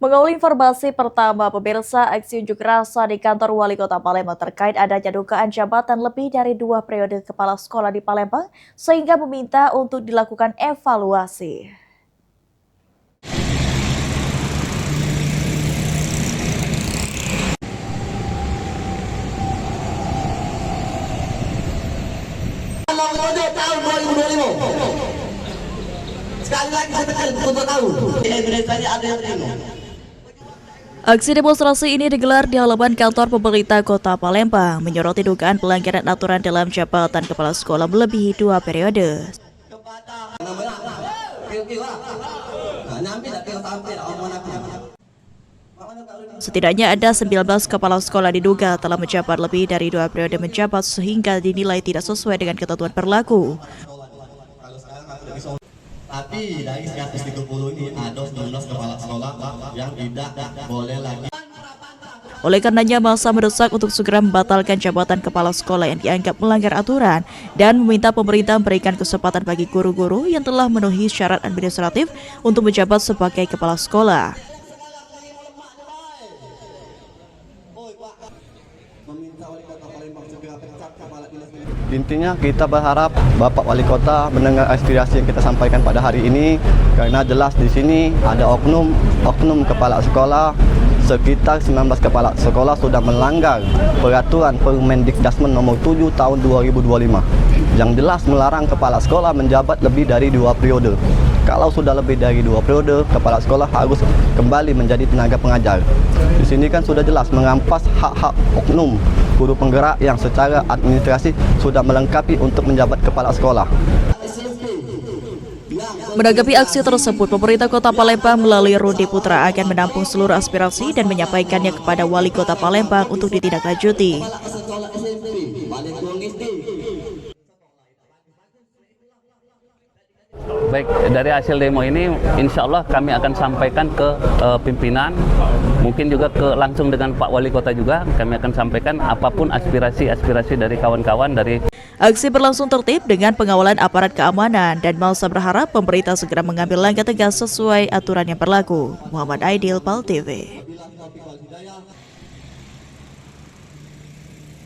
Mengawali informasi pertama, pemirsa, aksi unjuk rasa di kantor Wali Kota Palembang terkait adanya dugaan jabatan lebih dari 2 periode kepala sekolah di Palembang, sehingga meminta untuk dilakukan evaluasi. Tahun 2025. Sekali lagi saya tekan untuk tahu. Evidence-nya ada yang terima. Aksi demonstrasi ini digelar di halaman kantor pemerintah Kota Palembang, menyoroti dugaan pelanggaran aturan dalam jabatan kepala sekolah melebihi 2 periode. Setidaknya ada 19 kepala sekolah diduga telah menjabat lebih dari 2 periode menjabat sehingga dinilai tidak sesuai dengan ketentuan berlaku. Tapi dari 130 ini ada 19 kepala sekolah yang tidak boleh lagi. Oleh karenanya, masa mendesak untuk segera membatalkan jabatan kepala sekolah yang dianggap melanggar aturan dan meminta pemerintah memberikan kesempatan bagi guru-guru yang telah memenuhi syarat administratif untuk menjabat sebagai kepala sekolah. Intinya kita berharap Bapak Wali Kota mendengar aspirasi yang kita sampaikan pada hari ini, karena jelas di sini ada oknum kepala sekolah, sekitar 19 kepala sekolah sudah melanggar peraturan Permendikdasmen nomor 7 tahun 2025 yang jelas melarang kepala sekolah menjabat lebih dari 2 periode. Kalau sudah lebih dari 2 periode, kepala sekolah harus kembali menjadi tenaga pengajar. Di sini kan sudah jelas merampas hak-hak oknum guru penggerak yang secara administrasi sudah melengkapi untuk menjabat kepala sekolah. Menanggapi aksi tersebut, pemerintah Kota Palembang melalui Rudi Putra akan menampung seluruh aspirasi dan menyampaikannya kepada Wali Kota Palembang untuk ditindaklanjuti. Baik, dari hasil demo ini insya Allah kami akan sampaikan ke pimpinan, mungkin juga langsung dengan Pak Wali Kota juga, kami akan sampaikan apapun aspirasi dari kawan-kawan dari. Aksi berlangsung tertib dengan pengawalan aparat keamanan dan masa berharap pemerintah segera mengambil langkah tegas sesuai aturan yang berlaku. Muhammad Aidil, PAL TV.